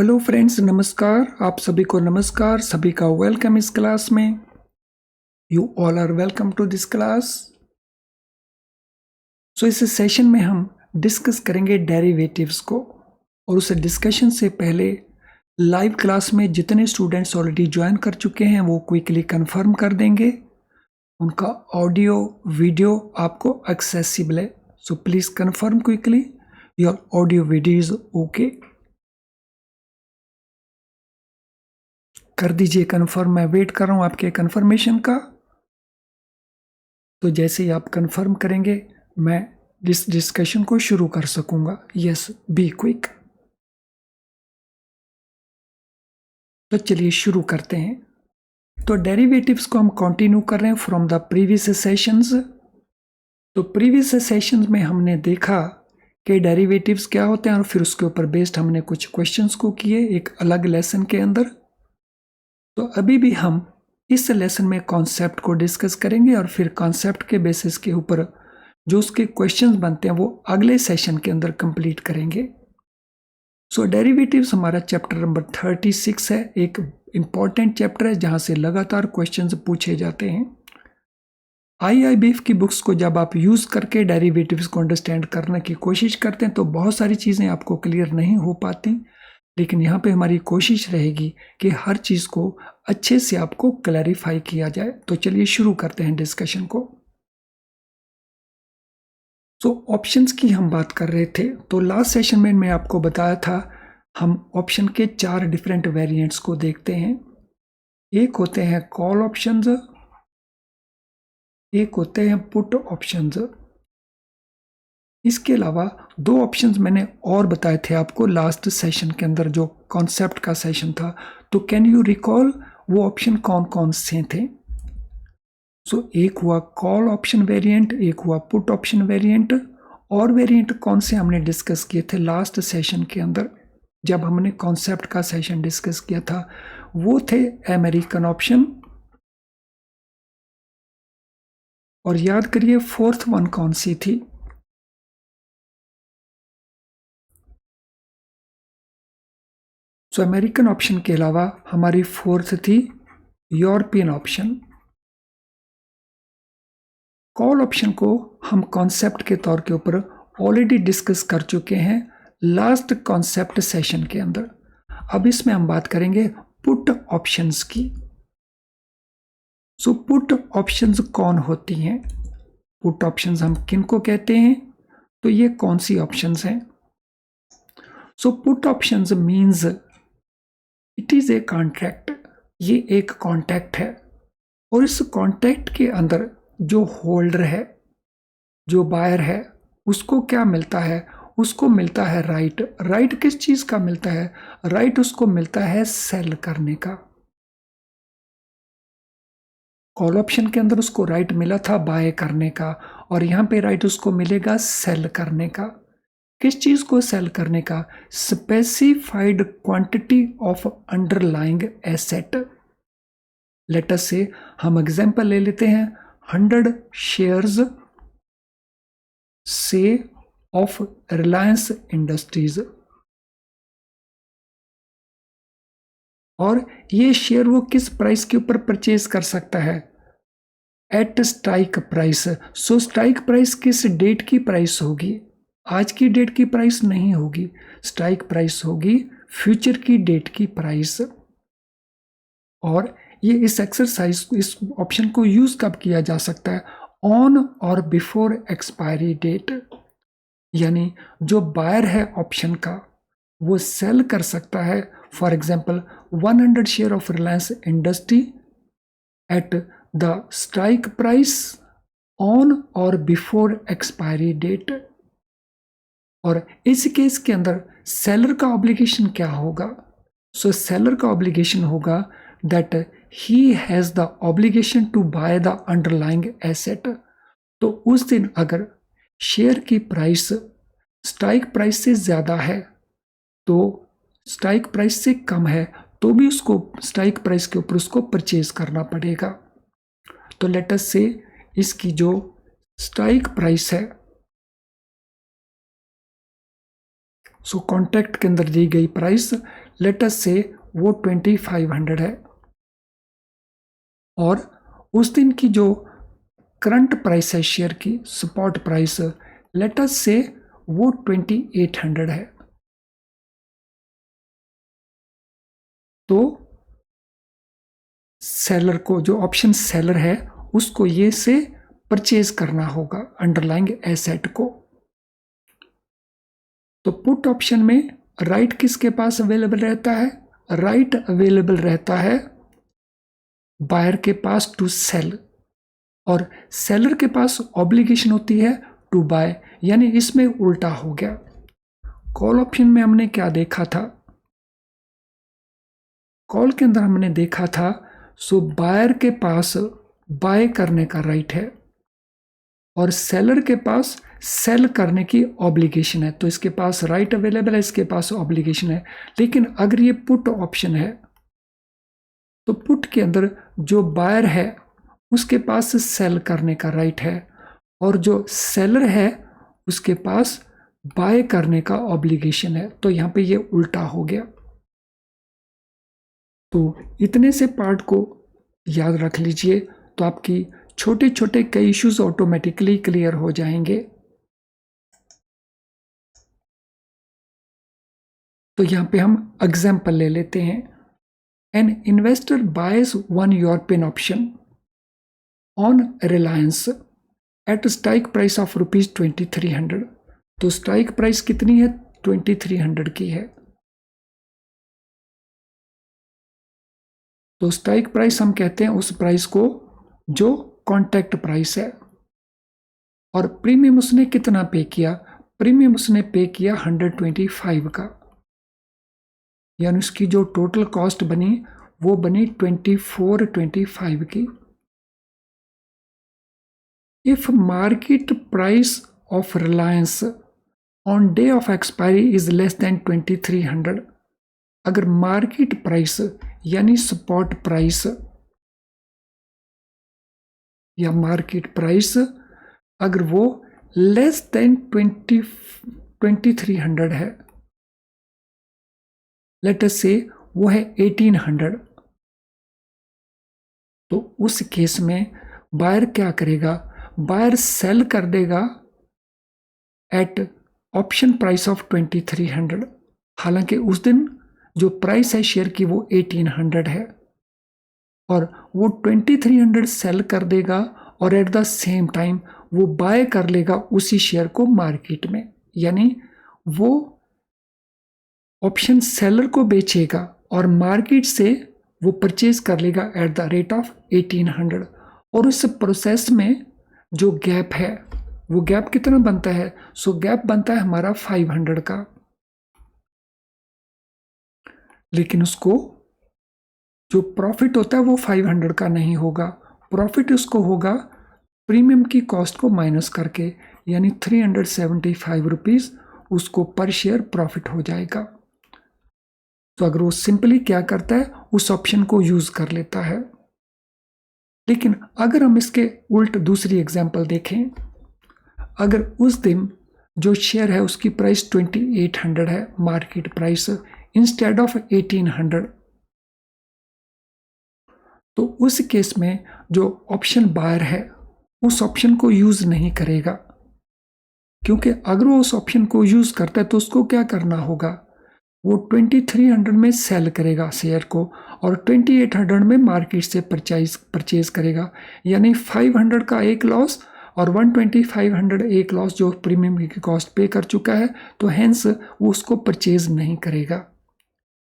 Hello friends, नमस्कार। आप सभी को नमस्कार, सभी का वेलकम इस क्लास में। You all are welcome to this class. इस सेशन में हम डिस्कस करेंगे डेरिवेटिव्स को, और उस डिस्कशन से पहले लाइव क्लास में जितने स्टूडेंट्स ऑलरेडी ज्वाइन कर चुके हैं वो क्विकली कंफर्म कर देंगे। उनका ऑडियो वीडियो आपको एक्सेसिबल है, so please confirm quickly your audio video is okay. कर दीजिए कंफर्म, मैं वेट कर रहा हूं आपके कंफर्मेशन का। तो जैसे ही आप कंफर्म करेंगे मैं इस डिस्कशन को शुरू कर सकूंगा। Yes, be quick. तो चलिए शुरू करते हैं। तो डेरिवेटिव्स को हम कंटिन्यू कर रहे हैं फ्रॉम द प्रीवियस सेशंस। तो प्रीवियस सेशंस में हमने देखा कि डेरिवेटिव्स क्या होते हैं, और फिर उसके ऊपर बेस्ड हमने कुछ क्वेश्चंस को किए एक अलग लेसन के अंदर। तो अभी भी हम इस लेसन में कॉन्सेप्ट को डिस्कस करेंगे, और फिर कॉन्सेप्ट के बेसिस के ऊपर जो उसके क्वेश्चंस बनते हैं वो अगले सेशन के अंदर कंप्लीट करेंगे। डेरिवेटिव्स हमारा चैप्टर नंबर 36 है, एक इंपॉर्टेंट चैप्टर है जहां से लगातार क्वेश्चंस पूछे जाते हैं। आईआईबीएफ की बुक्स को जब आप यूज करके डेरिवेटिव्स को अंडरस्टैंड करने की कोशिश करते हैं तो बहुत सारी चीजें आपको क्लियर नहीं हो पाती, लेकिन यहाँ पे हमारी कोशिश रहेगी कि हर चीज को अच्छे से आपको क्लैरिफाई किया जाए। तो चलिए शुरू करते हैं डिस्कशन को। ऑप्शंस की हम बात कर रहे थे। तो लास्ट सेशन में मैं आपको बताया था हम ऑप्शन के 4 डिफरेंट वेरिएंट्स को देखते हैं। एक होते हैं कॉल ऑप्शंस, एक होते हैं पुट ऑप्शंस। इसके अलावा 2 ऑप्शंस मैंने और बताए थे आपको लास्ट सेशन के अंदर, जो कॉन्सेप्ट का सेशन था। तो कैन यू रिकॉल वो ऑप्शन कौन कौन से थे? एक हुआ कॉल ऑप्शन वेरिएंट, एक हुआ पुट ऑप्शन वेरिएंट। और वेरिएंट कौन से हमने डिस्कस किए थे लास्ट सेशन के अंदर जब हमने कॉन्सेप्ट का सेशन डिस्कस किया था? वो थे अमेरिकन ऑप्शन। और याद करिए फोर्थ वन कौन सी थी? अमेरिकन ऑप्शन के अलावा हमारी फोर्थ थी यूरोपियन ऑप्शन। कॉल ऑप्शन को हम कॉन्सेप्ट के तौर के ऊपर ऑलरेडी डिस्कस कर चुके हैं लास्ट कॉन्सेप्ट सेशन के अंदर। अब इसमें हम बात करेंगे पुट ऑप्शंस की। पुट ऑप्शंस कौन होती हैं? पुट ऑप्शंस हम किन को कहते हैं? तो ये कौन सी ऑप्शंस हैं? Put options means it is a contract. ये एक कॉन्ट्रैक्ट है, और इस कॉन्ट्रैक्ट के अंदर जो होल्डर है, जो बायर है, उसको क्या मिलता है? उसको मिलता है राइट। राइट किस चीज का मिलता है? राइट उसको मिलता है सेल करने का। कॉल ऑप्शन के अंदर उसको राइट मिला था बाय करने का, और यहां पे राइट उसको मिलेगा सेल करने का। किस चीज को सेल करने का? Specified quantity of underlying asset. Let us से हम एग्जांपल ले लेते हैं 100 शेयर्स से ऑफ रिलायंस इंडस्ट्रीज, और ये शेयर वो किस प्राइस के ऊपर परचेज कर सकता है? At strike price. Strike price किस डेट की प्राइस होगी? आज की डेट की प्राइस नहीं होगी, स्ट्राइक प्राइस होगी फ्यूचर की डेट की प्राइस। और ये इस एक्सरसाइज इस ऑप्शन को यूज कब किया जा सकता है? On or before expiry date. यानी जो बायर है ऑप्शन का वो सेल कर सकता है for example 100 share of Reliance industry at the strike price on or before expiry date. और इस केस के अंदर सेलर का ऑब्लिगेशन क्या होगा? सेलर का ऑब्लिगेशन होगा that he has the obligation to buy the underlying asset. तो उस दिन अगर शेयर की प्राइस स्ट्राइक प्राइस से ज्यादा है, तो स्ट्राइक प्राइस से कम है तो भी उसको स्ट्राइक प्राइस के ऊपर उसको परचेज करना पड़ेगा। तो लेट अस से इसकी जो स्ट्राइक प्राइस है सो कॉन्ट्रैक्ट के अंदर दी गई प्राइस लेट अस से वो 2500 है, और उस दिन की जो करंट प्राइस है शेयर की, स्पॉट प्राइस, लेट अस से वो 2800 है। तो सेलर को, जो ऑप्शन सेलर है, उसको ये से परचेज करना होगा अंडरलाइंग एसेट को। तो पुट ऑप्शन में राइट किसके पास अवेलेबल रहता है? राइट अवेलेबल रहता है बायर के पास टू सेल, और सेलर के पास ऑब्लिगेशन होती है टू बाय, यानी इसमें उल्टा हो गया। कॉल ऑप्शन में हमने क्या देखा था? कॉल के अंदर हमने देखा था सो बायर के पास बाय करने का राइट है और सेलर के पास सेल करने की ऑब्लिगेशन है। तो इसके पास राइट अवेलेबल है, इसके पास ऑब्लिगेशन है। लेकिन अगर ये पुट ऑप्शन है तो पुट के अंदर जो बायर है उसके पास सेल करने का राइट है, और जो सेलर है उसके पास बाय करने का ऑब्लिगेशन है। तो यहां पे ये उल्टा हो गया। तो इतने से पार्ट को याद रख लीजिए तो आपकी छोटे छोटे कई इश्यूज ऑटोमेटिकली क्लियर हो जाएंगे। तो यहां पे हम एग्जाम्पल ले लेते हैं। An investor buys one European option on Reliance at strike price of ₹2300। तो स्ट्राइक प्राइस कितनी है? 2300 की है। तो स्ट्राइक प्राइस हम कहते हैं उस प्राइस को जो कॉन्ट्रैक्ट प्राइस है। और प्रीमियम उसने कितना पे किया? प्रीमियम उसने पे किया 125 का, यानी उसकी जो टोटल कॉस्ट बनी वो बनी 2425 की। If market price of reliance on day of expiry is less than 2300, अगर मार्केट प्राइस यानी स्पॉट प्राइस या मार्केट प्राइस अगर वो लेस देन 2300 है, लेट अस से वो है 1800, तो उस केस में बायर क्या करेगा? बायर सेल कर देगा एट ऑप्शन प्राइस ऑफ 2300। हालांकि उस दिन जो प्राइस है शेयर की वो 1800 है, और वो 2300 सेल कर देगा और एट द सेम टाइम वो बाय कर लेगा उसी शेयर को मार्केट में, यानी वो ऑप्शन सेलर को बेचेगा और मार्केट से वो परचेज कर लेगा एट द रेट ऑफ 1800। और उस प्रोसेस में जो गैप है वो गैप कितना बनता है? सो गैप बनता है हमारा 500 का। लेकिन उसको जो प्रॉफिट होता है वो 500 का नहीं होगा, प्रॉफिट उसको होगा प्रीमियम की कॉस्ट को माइनस करके, यानी 375 रुपीज उसको पर शेयर प्रॉफिट हो जाएगा। तो अगर वो सिंपली क्या करता है, उस ऑप्शन को यूज कर लेता है। लेकिन अगर हम इसके उल्ट दूसरी एग्जांपल देखें, अगर उस दिन जो शेयर है उसकी प्राइस 2800 है मार्केट प्राइस इंस्टेड ऑफ 1800, तो उस केस में जो ऑप्शन बायर है उस ऑप्शन को यूज नहीं करेगा, क्योंकि अगर वो उस ऑप्शन को यूज करता है तो उसको क्या करना होगा? वो 2300 में सेल करेगा शेयर को और 2800 में मार्केट से परचेज करेगा, यानी 500 का एक लॉस और 12500 एक लॉस जो प्रीमियम की कॉस्ट पे कर चुका है, तो हेंस वो उसको परचेज नहीं करेगा।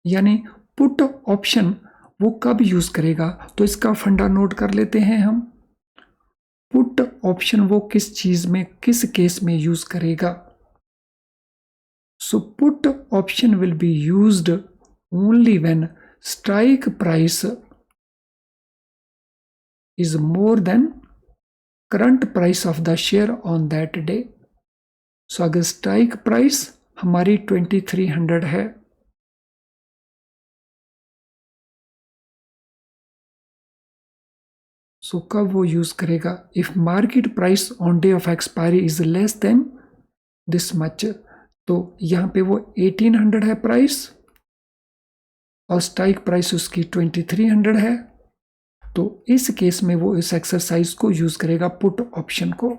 यानी पुट ऑप्शन वो कब यूज करेगा? तो इसका फंडा नोट कर लेते हैं हम। पुट ऑप्शन वो किस चीज में, किस केस में यूज करेगा? So put option will be used only when strike price is more than current price of the share on that day. So अगर strike price हमारी 2300 है, so कब वो यूज करेगा? If market price on day of expiry is less than this much, तो यहाँ पे वो 1800 है प्राइस और स्ट्राइक प्राइस उसकी 2300 है। तो इस केस में वो इस एक्सरसाइज को यूज करेगा पुट ऑप्शन को।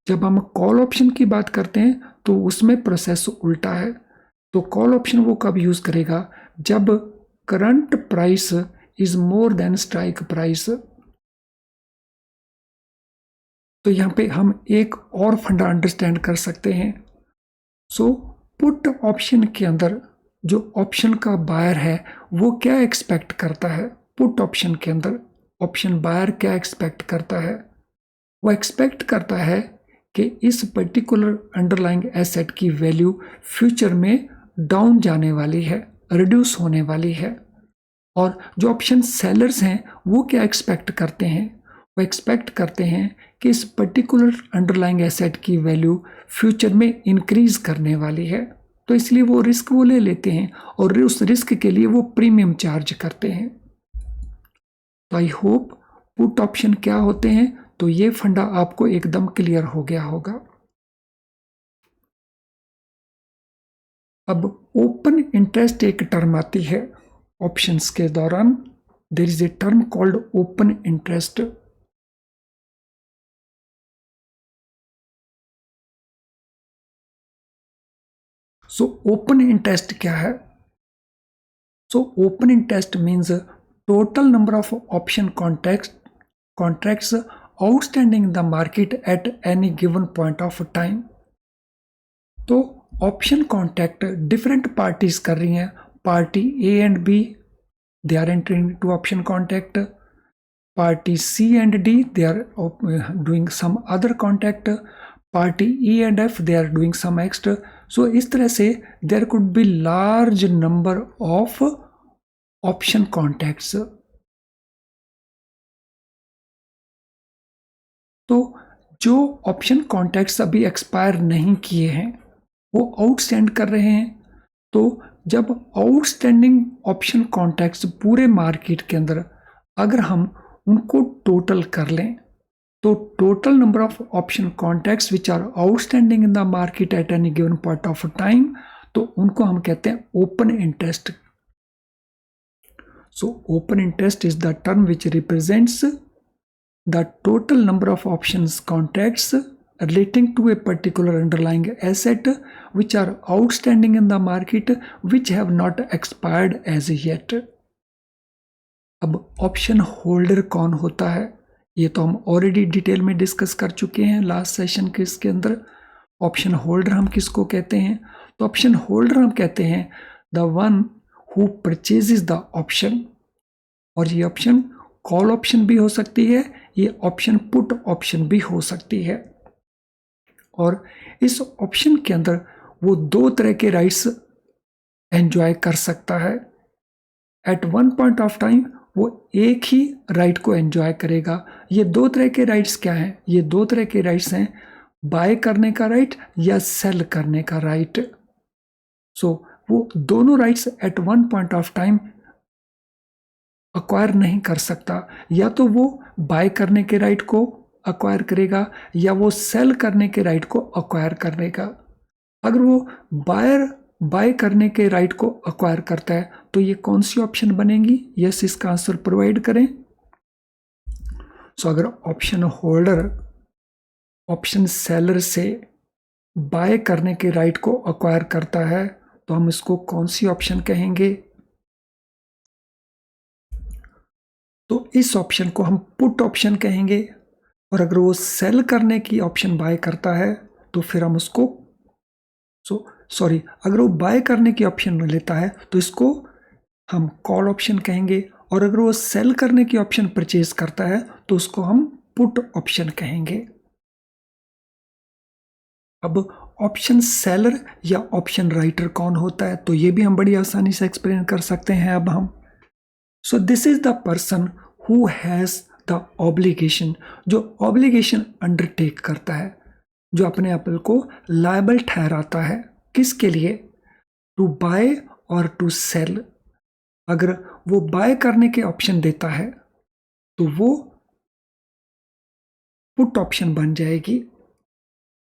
जब हम कॉल ऑप्शन की बात करते हैं तो उसमें प्रोसेस उल्टा है। तो कॉल ऑप्शन वो कब यूज करेगा, जब current price is more than strike price. तो यहाँ पे हम एक और फंडा अंडरस्टैंड कर सकते हैं। सो पुट ऑप्शन के अंदर जो ऑप्शन का बायर है वो क्या एक्सपेक्ट करता है, पुट ऑप्शन के अंदर ऑप्शन बायर क्या एक्सपेक्ट करता है, वो एक्सपेक्ट करता है कि इस पर्टिकुलर अंडरलाइंग एसेट की वैल्यू फ्यूचर में डाउन जाने वाली है, रिड्यूस होने वाली है। और जो ऑप्शन सेलर्स हैं वो क्या एक्सपेक्ट करते हैं, वो एक्सपेक्ट करते हैं कि इस पर्टिकुलर अंडरलाइंग एसेट की वैल्यू फ्यूचर में इंक्रीज करने वाली है। तो इसलिए वो रिस्क वो ले लेते हैं और उस रिस्क के लिए वो प्रीमियम चार्ज करते हैं। तो आई होप पुट ऑप्शन क्या होते हैं, तो ये फंडा आपको एकदम क्लियर हो गया होगा। अब ओपन इंटरेस्ट एक टर्म आती है ऑप्शंस के दौरान। There is a term called open interest. So open interest क्या है? So open interest means total number of option contracts outstanding in the market at any given point of time. तो option contract different parties कर रही हैं, party A and B they are entering to option contract, party C and D they are doing some other contract, party E and F they are doing some extra. So इस तरह से there could be large number of option contracts. तो जो option contracts अभी expire नहीं किए हैं वो आउटस्टैंड कर रहे हैं। तो जब आउटस्टैंडिंग ऑप्शन कॉन्ट्रैक्ट्स पूरे मार्केट के अंदर अगर हम उनको टोटल कर लें तो total number of option contracts which are outstanding in the market at any given point of time, तो उनको हम कहते हैं open interest. So open interest is the term which represents the total number of options contracts relating to a particular underlying asset which are outstanding in the market which have not expired as yet. अब option holder कौन होता है ये तो हम already detail में discuss कर चुके हैं लास्ट सेशन के इसके अंदर। ऑप्शन होल्डर हम किसको कहते हैं, तो ऑप्शन होल्डर हम कहते हैं the one who purchases the option. और ये ऑप्शन कॉल ऑप्शन भी हो सकती है, ये ऑप्शन पुट ऑप्शन भी हो सकती है। और इस ऑप्शन के अंदर वो दो तरह के राइट्स एंजॉय कर सकता है। At one point of time वो एक ही राइट को एंजॉय करेगा। ये दो तरह के राइट्स क्या हैं, ये दो तरह के राइट्स हैं, बाय करने का राइट या सेल करने का राइट। सो वो दोनों rights at one point of time acquire नहीं कर सकता। या तो वो बाय करने के राइट को अक्वायर करेगा या वो सेल करने के राइट को अक्वायर करेगा। अगर वो बाय करने के राइट को अक्वायर करता है तो ये कौन सी ऑप्शन बनेगी, यस इसका आंसर प्रोवाइड करें। सो अगर ऑप्शन होल्डर ऑप्शन सेलर से बाय करने के राइट को अक्वायर करता है तो हम इसको कौन सी ऑप्शन कहेंगे, तो इस ऑप्शन को हम पुट ऑप्शन कहेंगे। और अगर वो सेल करने की ऑप्शन बाय करता है तो फिर हम उसको अगर वो बाय करने की ऑप्शन लेता है तो इसको हम कॉल ऑप्शन कहेंगे। और अगर वो सेल करने की ऑप्शन परचेज करता है तो उसको हम पुट ऑप्शन कहेंगे। अब ऑप्शन सेलर या ऑप्शन राइटर कौन होता है, तो ये भी हम बड़ी आसानी से एक्सप्लेन कर सकते हैं अब हम। So this is the person who has the obligation, जो ऑब्लिगेशन अंडरटेक करता है, जो अपने आप को लायबल ठहराता है किसके लिए, टू बाय और टू सेल। अगर वो बाय करने के ऑप्शन देता है तो वो पुट ऑप्शन बन जाएगी,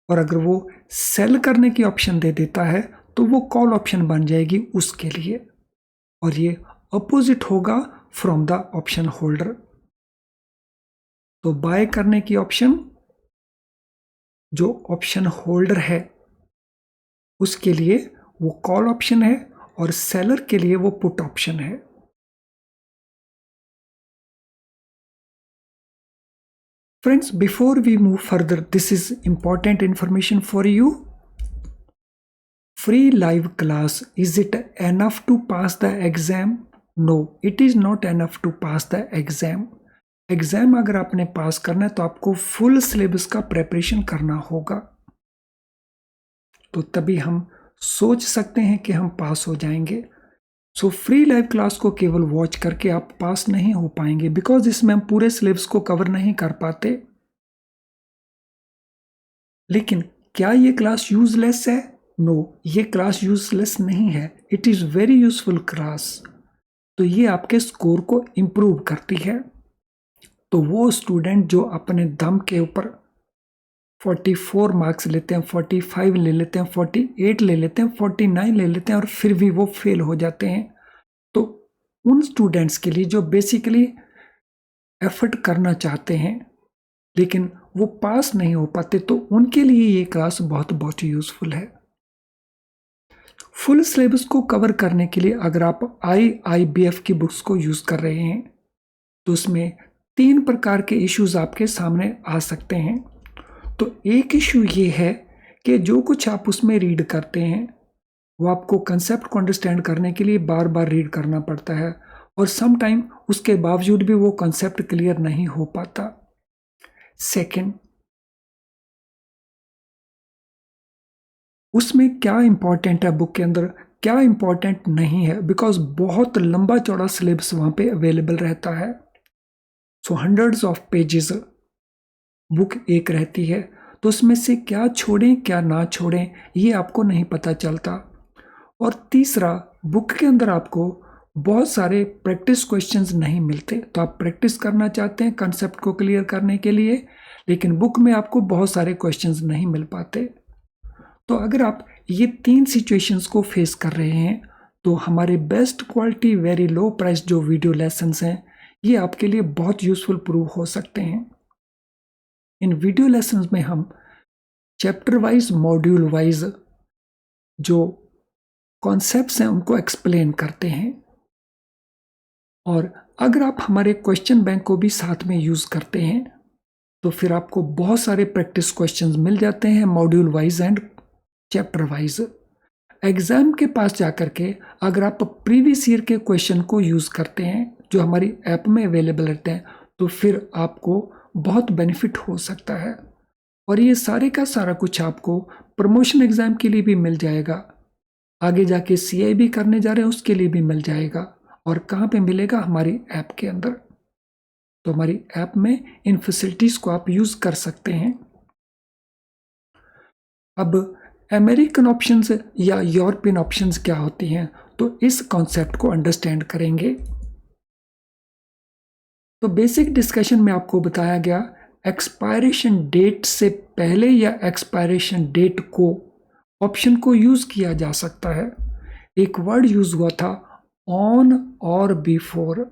और अगर वो सेल करने की ऑप्शन दे देता है तो वो कॉल ऑप्शन बन जाएगी उसके लिए, और ये अपोजिट होगा फ्रॉम द ऑप्शन होल्डर। तो बाय करने की ऑप्शन जो ऑप्शन होल्डर है उसके लिए वो कॉल ऑप्शन है, और सेलर के लिए वो पुट ऑप्शन है। Friends, before we move further, this is important information for you. Free live class, is it enough to pass the exam? No, it is not enough to pass the exam. Exam अगर आपने पास करना है तो आपको full syllabus का preparation करना होगा, तो तभी हम सोच सकते हैं कि हम पास हो जाएंगे। सो फ्री लाइव क्लास को केवल वॉच करके आप पास नहीं हो पाएंगे, बिकॉज इसमें हम पूरे सिलेबस को कवर नहीं कर पाते। लेकिन क्या ये क्लास यूजलेस है? नो, ये क्लास यूजलेस नहीं है, it is very useful class. तो ये आपके स्कोर को इम्प्रूव करती है। तो वो स्टूडेंट जो अपने दम के ऊपर 44 मार्क्स लेते हैं, 45 ले लेते हैं, 48 ले लेते हैं, 49 ले लेते हैं और फिर भी वो फेल हो जाते हैं, तो उन स्टूडेंट्स के लिए जो बेसिकली एफर्ट करना चाहते हैं लेकिन वो पास नहीं हो पाते, तो उनके लिए ये क्लास बहुत बहुत यूजफुल है। फुल सिलेबस को कवर करने के लिए अगर आप IIBF की बुक्स को यूज़ कर रहे हैं तो उसमें 3 प्रकार के इश्यूज आपके सामने आ सकते हैं। तो एक इशू ये है कि जो कुछ आप उसमें रीड करते हैं वो आपको कंसेप्ट को अंडरस्टैंड करने के लिए बार बार रीड करना पड़ता है, और सम टाइम उसके बावजूद भी वो कंसेप्ट क्लियर नहीं हो पाता। सेकंड, उसमें क्या इंपॉर्टेंट है बुक के अंदर, क्या इंपॉर्टेंट नहीं है, बिकॉज बहुत लंबा चौड़ा सिलेबस वहाँ पे अवेलेबल रहता है। सो हंड्रेड्स ऑफ पेजेस बुक एक रहती है, तो उसमें से क्या छोड़ें क्या ना छोड़ें ये आपको नहीं पता चलता। और तीसरा, बुक के अंदर आपको बहुत सारे प्रैक्टिस क्वेश्चंस नहीं मिलते, तो आप प्रैक्टिस करना चाहते हैं कंसेप्ट को क्लियर करने के लिए, लेकिन बुक में आपको बहुत सारे क्वेश्चंस नहीं मिल पाते। तो अगर आप ये 3 सिचुएशंस को फेस कर रहे हैं तो हमारे best quality very low price जो वीडियो लेसन्स हैं ये आपके लिए बहुत यूजफुल प्रूव हो सकते हैं। इन वीडियो लेसन्स में हम चैप्टर वाइज मॉड्यूल वाइज जो कॉन्सेप्ट्स हैं उनको एक्सप्लेन करते हैं, और अगर आप हमारे क्वेश्चन बैंक को भी साथ में यूज़ करते हैं तो फिर आपको बहुत सारे प्रैक्टिस क्वेश्चंस मिल जाते हैं module wise and chapter wise. Exam के पास जाकर के अगर आप प्रीवियस ईयर के क्वेश्चन को यूज़ करते हैं जो हमारी ऐप में अवेलेबल रहते हैं तो फिर आपको बहुत बेनिफिट हो सकता है, और ये सारे का सारा कुछ आपको प्रमोशन एग्ज़ाम के लिए भी मिल जाएगा, आगे जाके CIB करने जा रहे हैं उसके लिए भी मिल जाएगा। और कहाँ पे मिलेगा? हमारी ऐप के अंदर। तो हमारी ऐप में इन फैसिलिटीज़ को आप यूज़ कर सकते हैं। अब अमेरिकन ऑप्शंस या यूरोपियन ऑप्शंस क्या होती हैं, तो इस कॉन्सेप्ट को अंडरस्टैंड करेंगे। तो बेसिक डिस्कशन में आपको बताया गया एक्सपायरेशन डेट से पहले या एक्सपायरेशन डेट को ऑप्शन को यूज किया जा सकता है। एक वर्ड यूज हुआ था ऑन और बिफोर।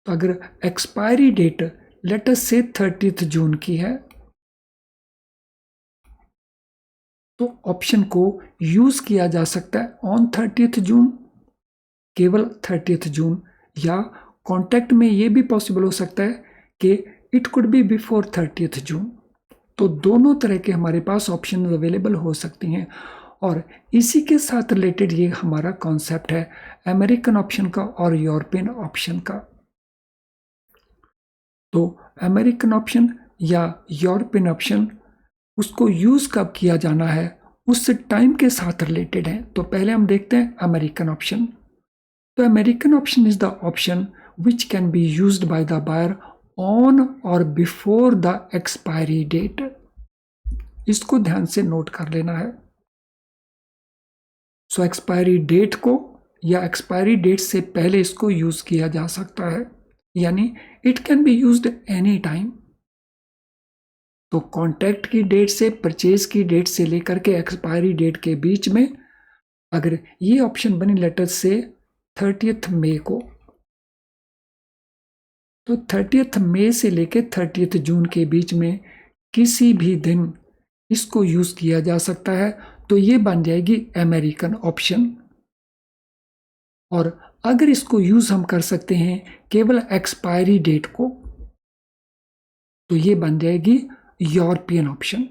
तो अगर एक्सपायरी डेट लेट अस से 30 जून की है तो ऑप्शन को यूज किया जा सकता है ऑन 30 जून, केवल 30 जून, या कॉन्टेक्ट में ये भी पॉसिबल हो सकता है कि इट कुड बी बिफोर 30 जून। तो दोनों तरह के हमारे पास ऑप्शन अवेलेबल हो सकती हैं, और इसी के साथ रिलेटेड ये हमारा कॉन्सेप्ट है अमेरिकन ऑप्शन का और यूरोपियन ऑप्शन का। तो अमेरिकन ऑप्शन या यूरोपियन ऑप्शन उसको यूज कब किया जाना है उस टाइम के साथ रिलेटेड है। तो पहले हम देखते हैं अमेरिकन ऑप्शन। तो American option is the option which can be used by the buyer on or before the expiry date. इसको ध्यान से नोट कर लेना है। सो एक्सपायरी डेट को या एक्सपायरी डेट से पहले इसको यूज किया जा सकता है, यानी it can be used any time. तो कॉन्ट्रैक्ट की डेट से, परचेज की डेट से लेकर के एक्सपायरी डेट के बीच में अगर ये ऑप्शन बनी लेटर से 30 मई को, तो 30 मई से लेकर 30 जून के बीच में किसी भी दिन इसको यूज किया जा सकता है, तो ये बन जाएगी अमेरिकन ऑप्शन। और अगर इसको यूज हम कर सकते हैं केवल एक्सपायरी डेट को, तो ये बन जाएगी यूरोपियन ऑप्शन।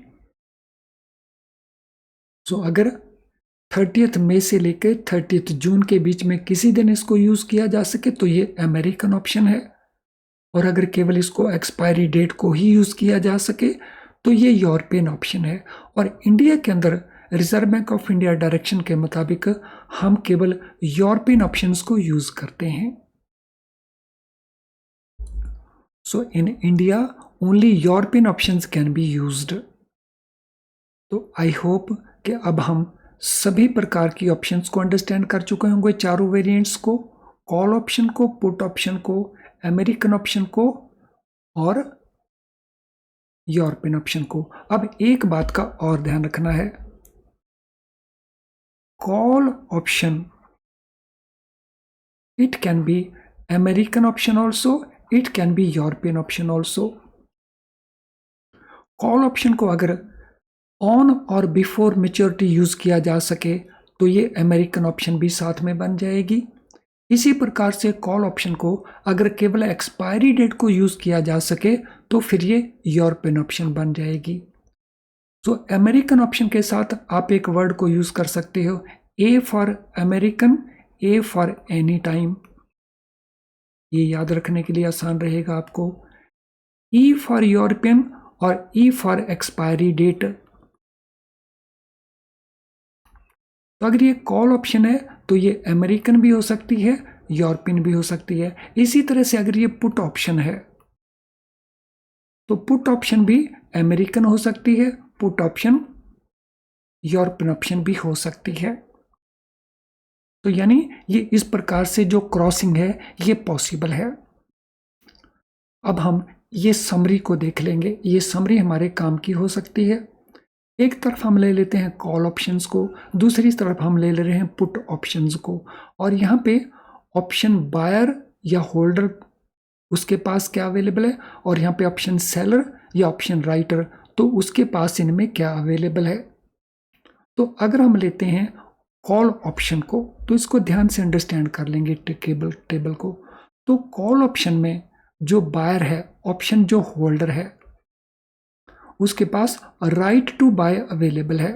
सो अगर 30 मई से लेकर 30 जून के बीच में किसी दिन इसको यूज किया जा सके तो ये अमेरिकन ऑप्शन है, और अगर केवल इसको एक्सपायरी डेट को ही यूज किया जा सके तो ये यूरोपियन ऑप्शन है। और इंडिया के अंदर reserve bank of India direction के मुताबिक हम केवल यूरोपियन ऑप्शंस को यूज करते हैं। So in India only European options can be used. तो आई होप कि अब हम सभी प्रकार की ऑप्शंस को अंडरस्टैंड कर चुके होंगे, चारों वेरिएंट्स को, कॉल ऑप्शन को, पुट ऑप्शन को, अमेरिकन ऑप्शन को और यूरोपियन ऑप्शन को। अब एक बात का और ध्यान रखना है, call option it can be American option also, it can be European option also. Call option को अगर on or before maturity use किया जा सके तो ये अमेरिकन ऑप्शन भी साथ में बन जाएगी। इसी प्रकार से कॉल ऑप्शन को अगर केवल एक्सपायरी डेट को यूज किया जा सके तो फिर ये यूरोपियन ऑप्शन बन जाएगी। तो अमेरिकन ऑप्शन के साथ आप एक वर्ड को यूज कर सकते हो, A for American, A for any time. ये याद रखने के लिए आसान रहेगा आपको। ई फॉर यूरोपियन और ई फॉर एक्सपायरी डेट। तो अगर ये कॉल ऑप्शन है तो ये अमेरिकन भी हो सकती है, यूरोपियन भी हो सकती है। इसी तरह से अगर ये पुट ऑप्शन है तो पुट ऑप्शन भी अमेरिकन हो सकती है, पुट ऑप्शन यूरोपियन ऑप्शन भी हो सकती है। तो यानी ये इस प्रकार से जो क्रॉसिंग है ये पॉसिबल है। अब हम ये समरी को देख लेंगे। ये समरी हमारे काम की हो सकती है। एक तरफ हम ले लेते हैं कॉल ऑप्शंस को, दूसरी तरफ हम ले रहे हैं पुट ऑप्शंस को, और यहाँ पे ऑप्शन बायर या होल्डर उसके पास क्या अवेलेबल है, और यहाँ पे ऑप्शन सेलर या ऑप्शन राइटर तो उसके पास इनमें क्या अवेलेबल है। तो अगर हम लेते हैं कॉल ऑप्शन को तो इसको ध्यान से अंडरस्टैंड कर लेंगे टेबल को। तो कॉल ऑप्शन में जो बायर है, ऑप्शन जो होल्डर है, उसके पास राइट टू बाय अवेलेबल है,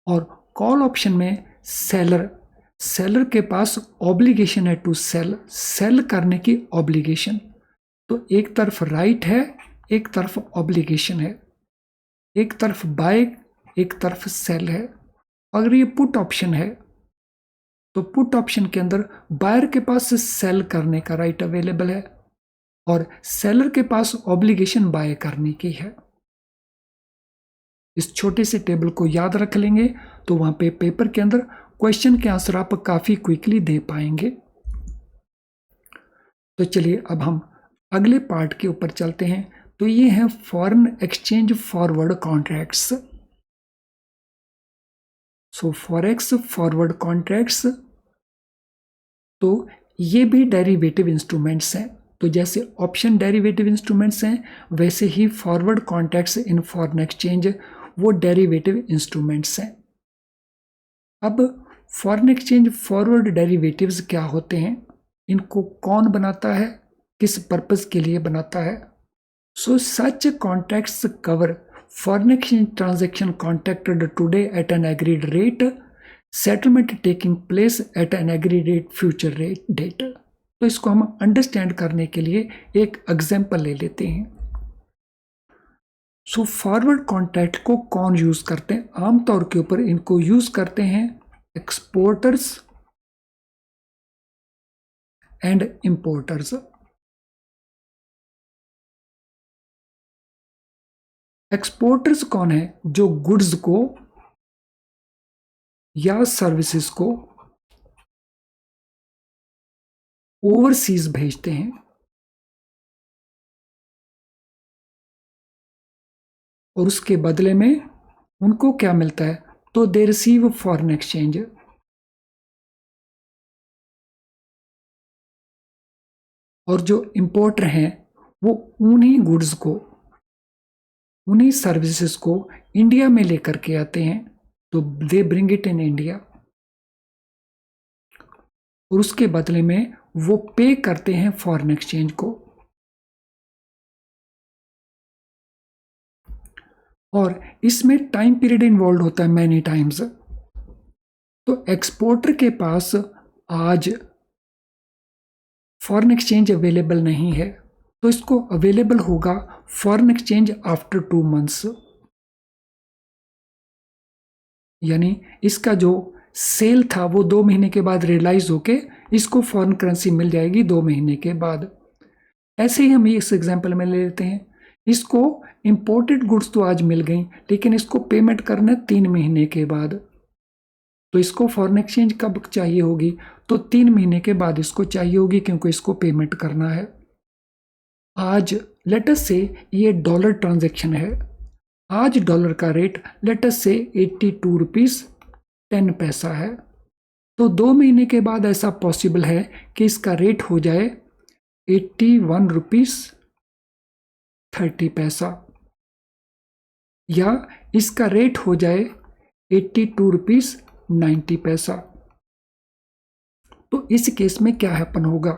और कॉल ऑप्शन में सेलर के पास ऑब्लिगेशन है टू सेल करने की ऑब्लिगेशन। तो एक तरफ राइट है, एक तरफ ऑब्लिगेशन है, एक तरफ बाय, एक तरफ सेल है। अगर ये पुट ऑप्शन है तो पुट ऑप्शन के अंदर बायर के पास सेल करने का राइट अवेलेबल है और सेलर के पास ऑब्लिगेशन बाय करने की है। इस छोटे से टेबल को याद रख लेंगे तो वहां पे पेपर के अंदर क्वेश्चन के आंसर आप काफी क्विकली दे पाएंगे। तो चलिए अब हम अगले पार्ट के ऊपर चलते हैं। तो ये है फॉरेन एक्सचेंज फॉरवर्ड कॉन्ट्रैक्ट्स। सो फॉरेक्स फॉरवर्ड कॉन्ट्रैक्ट्स, तो ये भी डेरिवेटिव इंस्ट्रूमेंट्स हैं। तो जैसे ऑप्शन डेरिवेटिव इंस्ट्रूमेंट्स हैं वैसे ही forward contracts in foreign exchange वो डेरिवेटिव इंस्ट्रूमेंट्स हैं। अब फॉरेन एक्सचेंज फॉरवर्ड डेरिवेटिव्स क्या होते हैं, इनको कौन बनाता है, किस पर्पस के लिए बनाता है। So such contracts cover foreign exchange transaction contracted today at an agreed rate, settlement taking place at an agreed future rate date. तो इसको हम अंडरस्टैंड करने के लिए एक एग्जांपल ले लेते हैं। सो फॉरवर्ड कॉन्ट्रैक्ट को कौन यूज करते हैं, आमतौर के ऊपर इनको यूज करते हैं एक्सपोर्टर्स एंड इंपोर्टर्स। एक्सपोर्टर्स कौन है, जो गुड्स को या सर्विसेज को ओवरसीज भेजते हैं। और उसके बदले में उनको क्या मिलता है, तो दे रिसीव फॉरेन एक्सचेंज। और जो इंपोर्टर हैं वो उन्हीं गुड्स को, उन्हीं सर्विसेज को इंडिया में लेकर के आते हैं, तो they bring it in India, और उसके बदले में वो पे करते हैं फॉरेन एक्सचेंज को। और इसमें टाइम पीरियड इन्वॉल्व होता है मैनी टाइम्स। तो एक्सपोर्टर के पास आज फॉरेन एक्सचेंज अवेलेबल नहीं है, तो इसको अवेलेबल होगा फॉरेन एक्सचेंज आफ्टर 2 मंथ्स। यानी इसका जो सेल था वो 2 महीने के बाद रियलाइज होके इसको फॉरेन करेंसी मिल जाएगी 2 महीने के बाद। ऐसे ही हम इस एग्जांपल में ले लेते हैं, इसको इंपोर्टेड गुड्स तो आज मिल गई, लेकिन इसको पेमेंट करना 3 महीने के बाद। तो इसको फॉरेन एक्सचेंज कब चाहिए होगी, तो 3 महीने के बाद इसको चाहिए होगी, क्योंकि इसको पेमेंट करना है। आज लेटस से ये डॉलर ट्रांजैक्शन है, आज डॉलर का रेट लेटस से 82 रुपीज 10 पैसा है। तो 2 महीने के बाद ऐसा पॉसिबल है कि इसका रेट हो जाए 81 रुपीज 30 पैसा, या इसका रेट हो जाए 82 रुपीज 90 पैसा। तो इस केस में क्या हैपन होगा,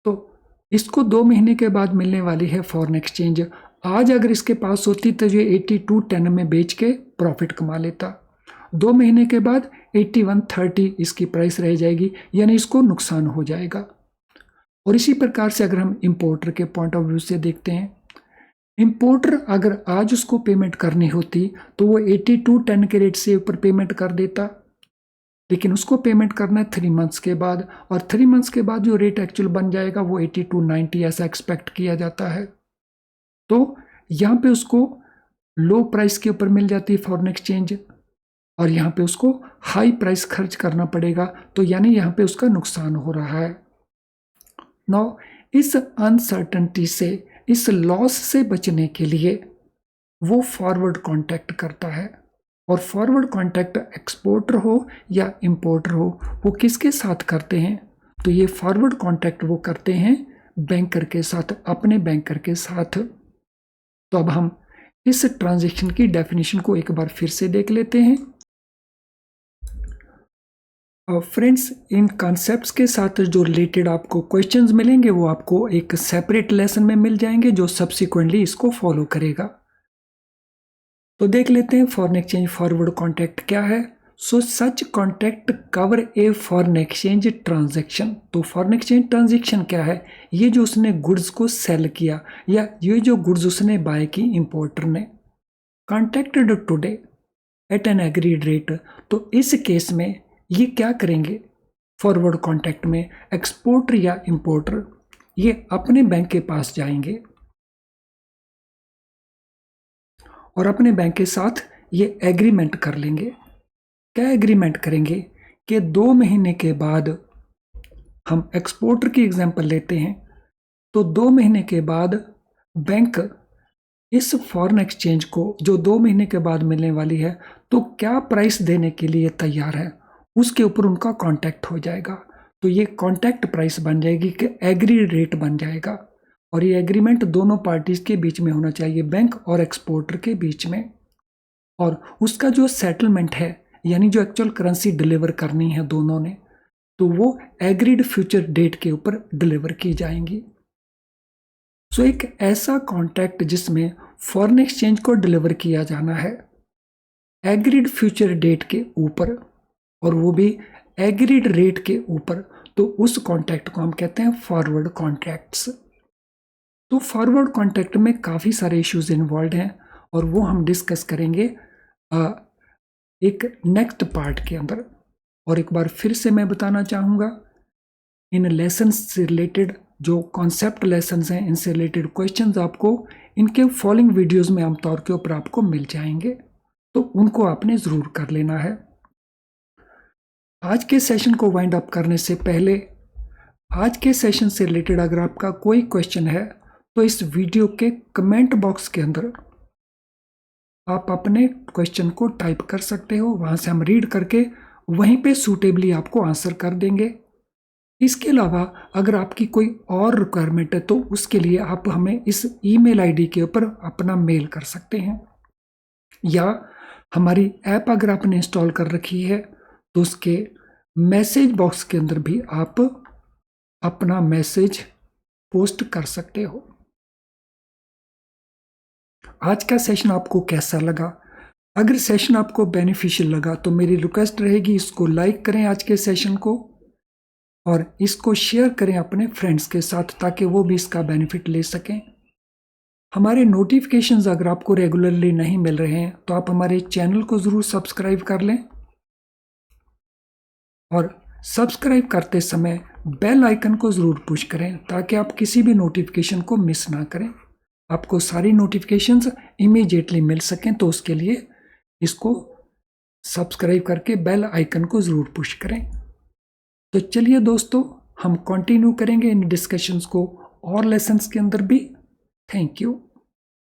तो इसको 2 महीने के बाद मिलने वाली है फॉरेन एक्सचेंज। आज अगर इसके पास होती तो ये 82.10 में बेच के प्रॉफिट कमा लेता। 2 महीने के बाद 81.30 इसकी प्राइस रह जाएगी, यानी इसको नुकसान हो जाएगा। और इसी प्रकार से अगर हम इंपोर्टर के पॉइंट ऑफ व्यू से देखते हैं, इंपोर्टर अगर आज उसको पेमेंट करनी होती तो वो 82.10 के रेट से ऊपर पेमेंट कर देता, लेकिन उसको पेमेंट करना है 3 मंथ्स के बाद, और 3 मंथ्स के बाद जो रेट एक्चुअल बन जाएगा वो 82.90 ऐसा एक्सपेक्ट किया जाता है। तो यहाँ पे उसको लो प्राइस के ऊपर मिल जाती है फॉरेन एक्सचेंज, और यहाँ पे उसको हाई प्राइस खर्च करना पड़ेगा, तो यानी यहाँ पे उसका नुकसान हो रहा है। नाउ इस अनसर्टेनिटी से, इस लॉस से बचने के लिए वो फॉरवर्ड कॉन्टैक्ट करता है। और फॉरवर्ड कॉन्टैक्ट एक्सपोर्टर हो या इंपोर्टर हो, वो किसके साथ करते हैं, तो ये फॉरवर्ड कॉन्टैक्ट वो करते हैं बैंकर के साथ, अपने बैंकर के साथ। तो अब हम इस ट्रांजैक्शन की डेफिनेशन को एक बार फिर से देख लेते हैं। फ्रेंड्स, इन कॉन्सेप्ट्स के साथ जो रिलेटेड आपको क्वेश्चंस मिलेंगे वो आपको एक सेपरेट लेसन में मिल जाएंगे, जो सब्सिक्वेंटली इसको फॉलो करेगा। तो देख लेते हैं फॉरेन एक्सचेंज फॉरवर्ड कॉन्टैक्ट क्या है। So such contact cover a foreign exchange transaction. तो फॉरेन एक्सचेंज ट्रांजैक्शन क्या है, ये जो उसने गुड्स को सेल किया, या ये जो गुड्स उसने बाय की इंपोर्टर ने, contacted today at an agreed rate. तो इस केस में ये क्या करेंगे, फॉरवर्ड कॉन्टैक्ट में एक्सपोर्टर या इंपोर्टर ये अपने बैंक के पास जाएंगे और अपने बैंक के साथ ये एग्रीमेंट कर लेंगे। क्या एग्रीमेंट करेंगे कि 2 महीने के बाद, हम एक्सपोर्टर की एग्जांपल लेते हैं, तो 2 महीने के बाद बैंक इस फॉरेन एक्सचेंज को जो 2 महीने के बाद मिलने वाली है, तो क्या प्राइस देने के लिए तैयार है, उसके ऊपर उनका कॉन्टैक्ट हो जाएगा। तो ये कॉन्टैक्ट प्राइस बन जाएगी कि एग्री रेट बन जाएगा, और ये एग्रीमेंट दोनों पार्टीज के बीच में होना चाहिए, बैंक और एक्सपोर्टर के बीच में। और उसका जो सेटलमेंट है, यानी जो एक्चुअल करेंसी डिलीवर करनी है दोनों ने, तो वो एग्रीड फ्यूचर डेट के ऊपर डिलीवर की जाएंगी। सो एक ऐसा कॉन्ट्रैक्ट जिसमें फॉरेन एक्सचेंज को डिलीवर किया जाना है एग्रीड फ्यूचर डेट के ऊपर, और वो भी एग्रीड रेट के ऊपर, तो उस कॉन्ट्रैक्ट को हम कहते हैं फॉरवर्ड कॉन्ट्रैक्ट्स। तो फॉरवर्ड कॉन्ट्रैक्ट में काफ़ी सारे इश्यूज इन्वॉल्व हैं, और वो हम डिस्कस करेंगे एक नेक्स्ट पार्ट के अंदर। और एक बार फिर से मैं बताना चाहूँगा, इन लेसन से रिलेटेड जो कॉन्सेप्ट लेसन्स हैं, इनसे रिलेटेड क्वेश्चंस आपको इनके फॉलोइंग वीडियोस में आमतौर के ऊपर आपको मिल जाएंगे, तो उनको आपने ज़रूर कर लेना है। आज के सेशन को वाइंड अप करने से पहले, आज के सेशन से रिलेटेड अगर आपका कोई क्वेश्चन है तो इस वीडियो के कमेंट बॉक्स के अंदर आप अपने क्वेश्चन को टाइप कर सकते हो, वहाँ से हम रीड करके वहीं पे सूटेबली आपको आंसर कर देंगे। इसके अलावा अगर आपकी कोई और रिक्वायरमेंट है तो उसके लिए आप हमें इस ईमेल आईडी के ऊपर अपना मेल कर सकते हैं, या हमारी ऐप अगर आपने इंस्टॉल कर रखी है तो उसके मैसेज बॉक्स के अंदर भी आप अपना मैसेज पोस्ट कर सकते हो। आज का सेशन आपको कैसा लगा? अगर सेशन आपको बेनिफिशियल लगा तो मेरी रिक्वेस्ट रहेगी, इसको लाइक करें आज के सेशन को, और इसको शेयर करें अपने फ्रेंड्स के साथ ताकि वो भी इसका बेनिफिट ले सकें। हमारे नोटिफिकेशंस अगर आपको रेगुलरली नहीं मिल रहे हैं तो आप हमारे चैनल को ज़रूर सब्सक्राइब कर लें, और सब्सक्राइब करते समय बेल आइकन को ज़रूर पुश करें ताकि आप किसी भी नोटिफिकेशन को मिस ना करें, आपको सारी नोटिफिकेशंस इमीडिएटली मिल सकें। तो उसके लिए इसको सब्सक्राइब करके बेल आइकन को ज़रूर पुश करें। तो चलिए दोस्तों, हम कंटिन्यू करेंगे इन डिस्कशंस को और लेसन्स के अंदर भी। Thank you.